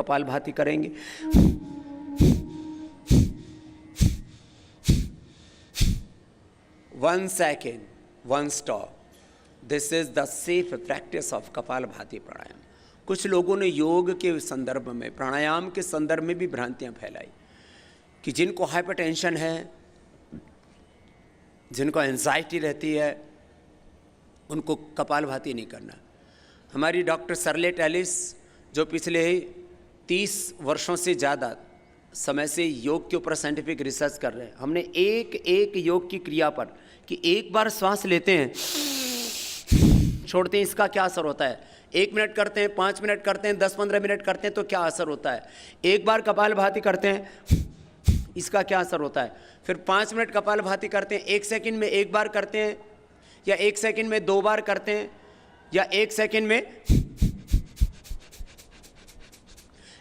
कपालभाति करेंगे। One second, one stop. This is the safe practice of kapalbhati pranayam. कुछ लोगों ने योग के संदर्भ में, प्राणायाम के संदर्भ में भी भ्रांतियां फैलाई कि जिनको हाइपरटेंशन है, जिनको एंजाइटी रहती है, उनको कपालभाति नहीं करना। हमारी डॉक्टर सरलेट एलिस, जो पिछले 30 वर्षों से ज़्यादा समय से योग के ऊपर साइंटिफिक रिसर्च कर रहे हैं, हमने एक एक योग की क्रिया पर कि एक बार श्वास लेते हैं, छोड़ते हैं, इसका क्या असर होता है, 1 मिनट करते हैं, 5 मिनट करते हैं, 10-15 मिनट करते हैं तो क्या असर होता है, एक बार कपालभाति करते हैं इसका क्या असर होता है, फिर 5 मिनट कपालभाति करते हैं, 1 सेकंड में 1 बार करते हैं या 1 सेकंड में 2 बार करते हैं या 1 सेकंड में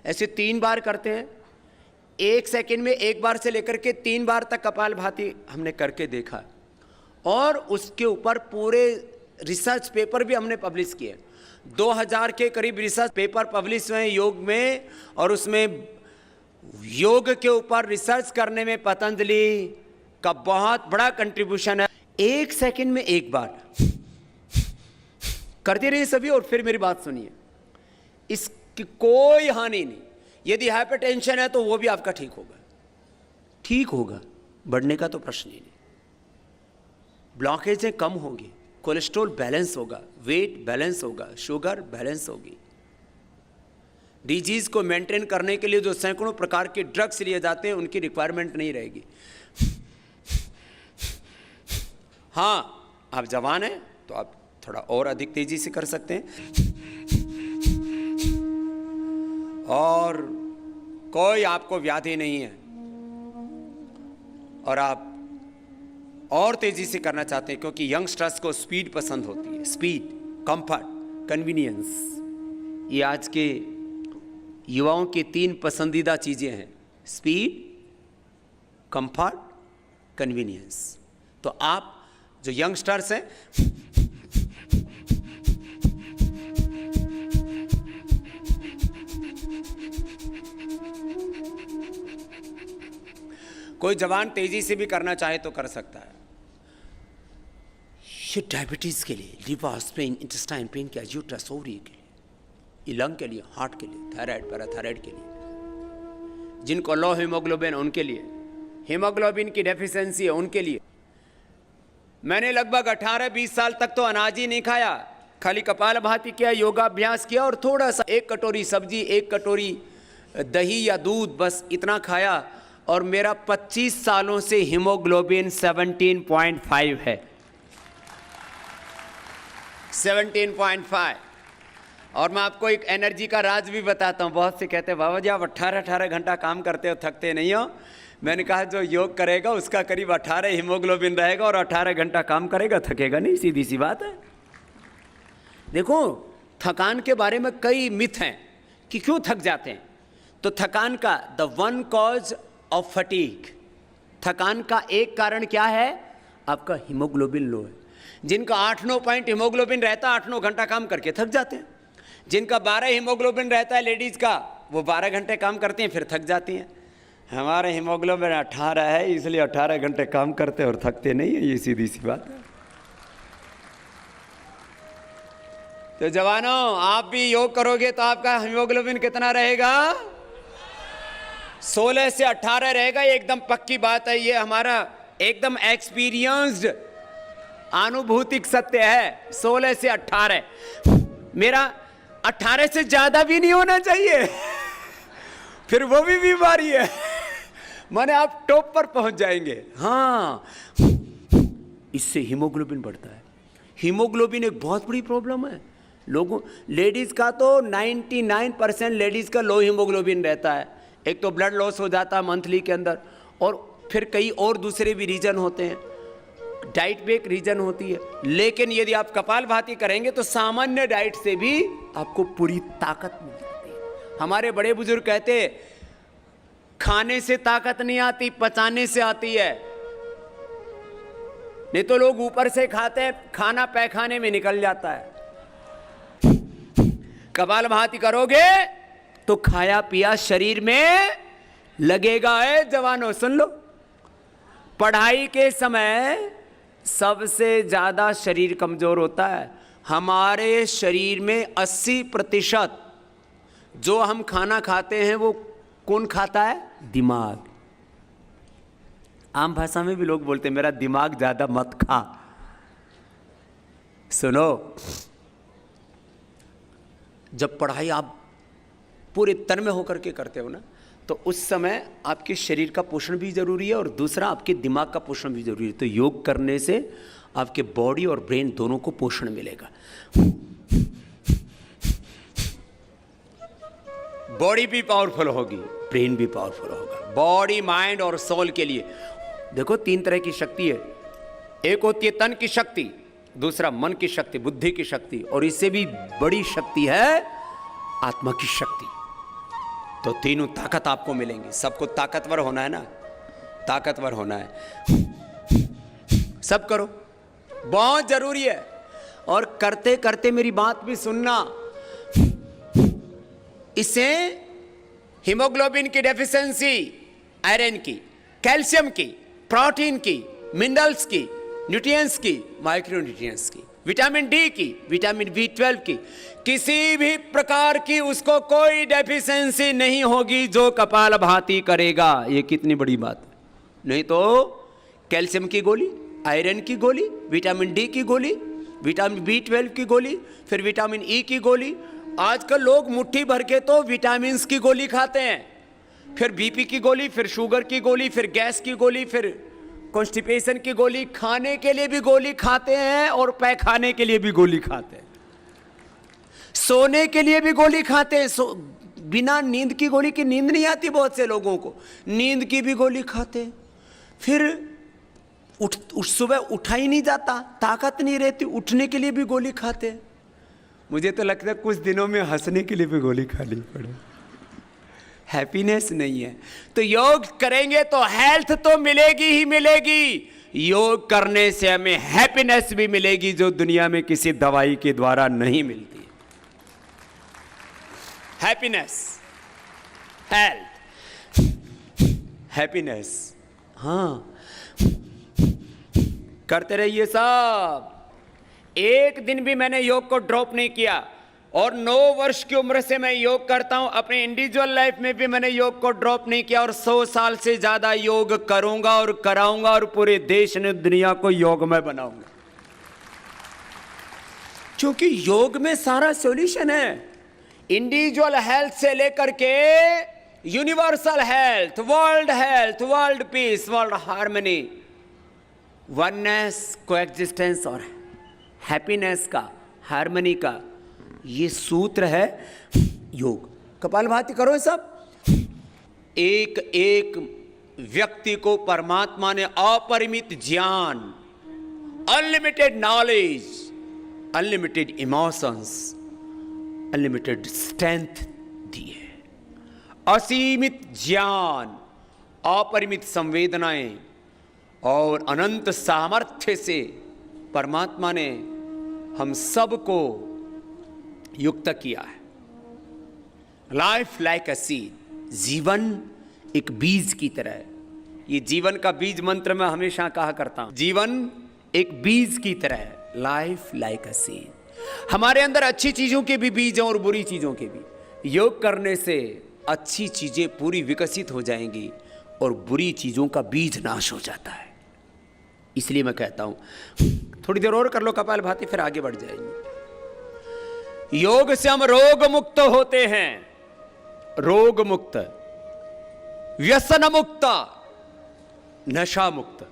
ऐसे 3 बार करते हैं। 1 सेकंड में 1 बार से लेकर के 3 बार तक कपालभाति हमने करके देखा और उसके ऊपर पूरे रिसर्च पेपर भी हमने पब्लिश किए। 2000 के करीब रिसर्च पेपर पब्लिश हुए हैं योग में, और उसमें योग के ऊपर रिसर्च करने में पतंजलि का बहुत बड़ा कंट्रीब्यूशन है। 1 सेकंड में 1 बार करते रहिए सभी, और फिर मेरी बात सुनिए, इसकी कोई हानि नहीं। यदि हाइपरटेंशन है तो वो भी आपका ठीक होगा, ठीक होगा, बढ़ने का तो प्रश्न ही नहीं। ब्लॉकेजें कम होंगी, कोलेस्ट्रॉल बैलेंस होगा, वेट बैलेंस होगा, शुगर बैलेंस होगी। डिजीज को मेंटेन करने के लिए जो सैकड़ों प्रकार के ड्रग्स लिए जाते हैं उनकी रिक्वायरमेंट नहीं रहेगी। हाँ, आप जवान हैं तो आप थोड़ा और अधिक तेजी से कर सकते हैं, और कोई आपको व्याधि नहीं है और आप और तेजी से करना चाहते हैं, क्योंकि यंगस्टर्स को स्पीड पसंद होती है। स्पीड, कंफर्ट, कन्वीनियंस, ये आज के युवाओं की 3 पसंदीदा चीजें हैं, स्पीड, कंफर्ट, कन्वीनियंस। तो आप जो यंगस्टर्स हैं, कोई जवान तेजी से भी करना चाहे तो कर सकता है। ये डायबिटीज के लिए, लिवर पेन, इंटेस्टाइन पेन के, यूट्रस, ओवरी के लिए, ये लंग के लिए, हार्ट के लिए, थायराइड, पैराथायराइड के लिए, जिनको लो हीमोग्लोबिन उनके लिए, हीमोग्लोबिन की डेफिशिएंसी है उनके लिए। मैंने लगभग 18-20 साल तक तो अनाज ही नहीं खाया, खाली कपालभाति किया, योगाभ्यास किया और थोड़ा सा 1 कटोरी सब्जी, 1 कटोरी दही या दूध, बस इतना खाया, और मेरा 25 सालों से हीमोग्लोबिन 17.5 है, 17.5। और मैं आपको एक एनर्जी का राज भी बताता हूँ। बहुत से कहते हैं बाबा जी आप 18-18 घंटा काम करते हो, थकते नहीं हो। मैंने कहा जो योग करेगा उसका करीब 18 हीमोग्लोबिन रहेगा और 18 घंटा काम करेगा, थकेगा नहीं, सीधी सी बात है। देखो, थकान के बारे में कई मिथ हैं कि क्यों थक जाते हैं। तो थकान का the one cause of fatigue, थकान का एक कारण क्या है, आपका हीमोग्लोबिन लो है। जिनका 8-9 पॉइंट हीमोग्लोबिन रहता है 8-9 घंटा काम करके थक जाते हैं। जिनका 12 हीमोग्लोबिन रहता है लेडीज का, वो 12 घंटे काम करती हैं फिर थक जाती हैं। हमारे हीमोग्लोबिन 18 है इसलिए 18 घंटे काम करते और थकते नहीं है, ये सीधी सी बात है। तो जवानों, आप भी योग करोगे तो आपका हीमोग्लोबिन कितना रहेगा, 16 से 18 रहेगा। ये एकदम पक्की बात है, ये हमारा एकदम एक्सपीरियंस्ड अनुभूतिक सत्य है। 16 से 18, मेरा 18 से ज्यादा भी नहीं होना चाहिए फिर वो भी बीमारी है माने आप टॉप पर पहुंच जाएंगे। हाँ, इससे हीमोग्लोबिन बढ़ता है। हीमोग्लोबिन एक बहुत बड़ी प्रॉब्लम है लोगों, लेडीज का तो 99% लेडीज का लो हीमोग्लोबिन रहता है। एक तो ब्लड लॉस हो जाता है मंथली के अंदर, और फिर कई और दूसरे भी रीजन होते हैं, डाइट भी एक रीजन होती है। लेकिन यदि आप कपालभाति करेंगे तो सामान्य डाइट से भी आपको पूरी ताकत मिल जाती है। हमारे बड़े बुजुर्ग कहते हैं खाने से ताकत नहीं आती, पचाने से आती है। नहीं तो लोग ऊपर से खाते हैं, खाना पैखाने में निकल जाता है। कपालभाति करोगे तो खाया पिया शरीर में लगेगा। है जवानों, सुन लो, पढ़ाई के समय सबसे ज्यादा शरीर कमजोर होता है। हमारे शरीर में 80% जो हम खाना खाते हैं वो कौन खाता है? दिमाग। आम भाषा में भी लोग बोलते हैं मेरा दिमाग ज्यादा मत खा। सुनो, जब पढ़ाई आप पूरे तन में होकर के करते हो ना, तो उस समय आपके शरीर का पोषण भी जरूरी है और दूसरा आपके दिमाग का पोषण भी जरूरी है। तो योग करने से आपके बॉडी और ब्रेन दोनों को पोषण मिलेगा। बॉडी भी पावरफुल होगी, ब्रेन भी पावरफुल होगा। बॉडी, माइंड और सोल के लिए देखो 3 तरह की शक्ति है। एक होती है तन की शक्ति, दूसरा मन की शक्ति, बुद्धि की शक्ति, और इससे भी बड़ी शक्ति है आत्मा की शक्ति। तो तीनों ताकत आपको मिलेंगी। सबको ताकतवर होना है ना, ताकतवर होना है। सब करो, बहुत जरूरी है। और करते करते मेरी बात भी सुनना, इससे हीमोग्लोबिन की डेफिशिएंसी, आयरन की, कैल्शियम की, प्रोटीन की, मिनरल्स की, न्यूट्रिएंट्स की, माइक्रो न्यूट्रिएंट्स की, विटामिन डी की, विटामिन बी12 की, किसी भी प्रकार की उसको कोई डेफिशिएंसी नहीं होगी जो कपालभाति करेगा। ये कितनी बड़ी बात है। नहीं तो कैल्शियम की गोली, आयरन की गोली, विटामिन डी की गोली, विटामिन बी12 की गोली, फिर विटामिन ई की गोली। आजकल लोग मुट्ठी भर के तो विटामिन्स की गोली खाते हैं, फिर बीपी की गोली, फिर शुगर की गोली, फिर गैस की गोली, फिर कॉन्स्टिपेशन की गोली। खाने के लिए भी गोली खाते हैं और पैखाने के लिए भी गोली खाते हैं, सोने के लिए भी गोली खाते हैं। बिना नींद की गोली की नींद नहीं आती बहुत से लोगों को, नींद की भी गोली खाते हैं। फिर सुबह उठा ही नहीं जाता, ताकत नहीं रहती, उठने के लिए भी गोली खाते हैं। मुझे तो लगता है कुछ दिनों में हंसने के लिए भी गोली खानी पड़े, हैप्पीनेस नहीं है। तो योग करेंगे तो हेल्थ तो मिलेगी ही मिलेगी, योग करने से हमें हैप्पीनेस भी मिलेगी जो दुनिया में किसी दवाई के द्वारा नहीं मिलती। हैप्पीनेस, हेल्थ, हैप्पीनेस, हाँ, करते रहिए सब। एक दिन भी मैंने योग को ड्रॉप नहीं किया और 9 वर्ष की उम्र से मैं योग करता हूं। अपने इंडिविजुअल लाइफ में भी मैंने योग को ड्रॉप नहीं किया और 100 साल से ज्यादा योग करूंगा और कराऊंगा और पूरे देश ने दुनिया को योगमय बनाऊंगा, क्योंकि योग में सारा सॉल्यूशन है। इंडिविजुअल हेल्थ से लेकर के universal health, world peace, world harmony, oneness, coexistence और हैप्पीनेस का, हार्मनी का ये सूत्र है योग। कपालभाति करो सब। एक एक व्यक्ति को परमात्मा ने अपरिमित ज्ञान, unlimited knowledge, unlimited emotions, unlimited strength दी है। असीमित ज्ञान, अपरिमित संवेदनाएं और अनंत सामर्थ्य से परमात्मा ने हम सबको युक्त किया है। लाइफ लाइक अ सीड, जीवन एक बीज की तरह है। ये जीवन का बीज मंत्र में हमेशा कहा करता हूं, जीवन एक बीज की तरह है। Life like a seed. हमारे अंदर अच्छी चीजों के भी बीज हैं और बुरी चीजों के भी। योग करने से अच्छी चीजें पूरी विकसित हो जाएंगी और बुरी चीजों का बीज नाश हो जाता है। इसलिए मैं कहता हूं थोड़ी देर और कर लो कपालभाति, फिर आगे बढ़ जाएंगे। योग से हम रोग मुक्त होते हैं, रोग मुक्त, व्यसन मुक्त, नशा मुक्त,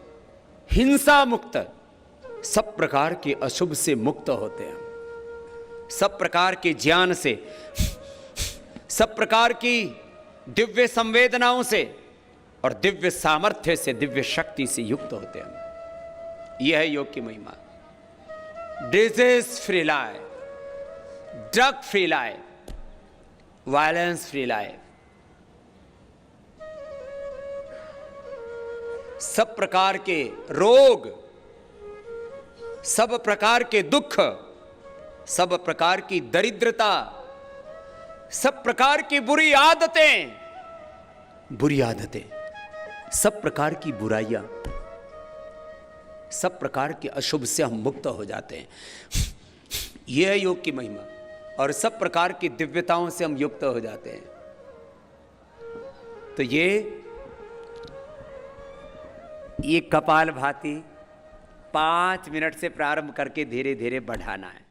हिंसा मुक्त, सब प्रकार के अशुभ से मुक्त होते हैं। सब प्रकार के ज्ञान से, सब प्रकार की दिव्य संवेदनाओं से और दिव्य सामर्थ्य से, दिव्य शक्ति से युक्त होते हैं। यह है योग की महिमा। Disease free life, drug free life, violence free life, सब प्रकार के रोग, सब प्रकार के दुख, सब प्रकार की दरिद्रता, सब प्रकार की बुरी आदतें, सब प्रकार की बुराइयां, सब प्रकार के अशुभ से हम मुक्त हो जाते हैं। यह है योग की महिमा। और सब प्रकार की दिव्यताओं से हम युक्त हो जाते हैं। तो ये कपालभाति 5 मिनट से प्रारंभ करके धीरे धीरे बढ़ाना है।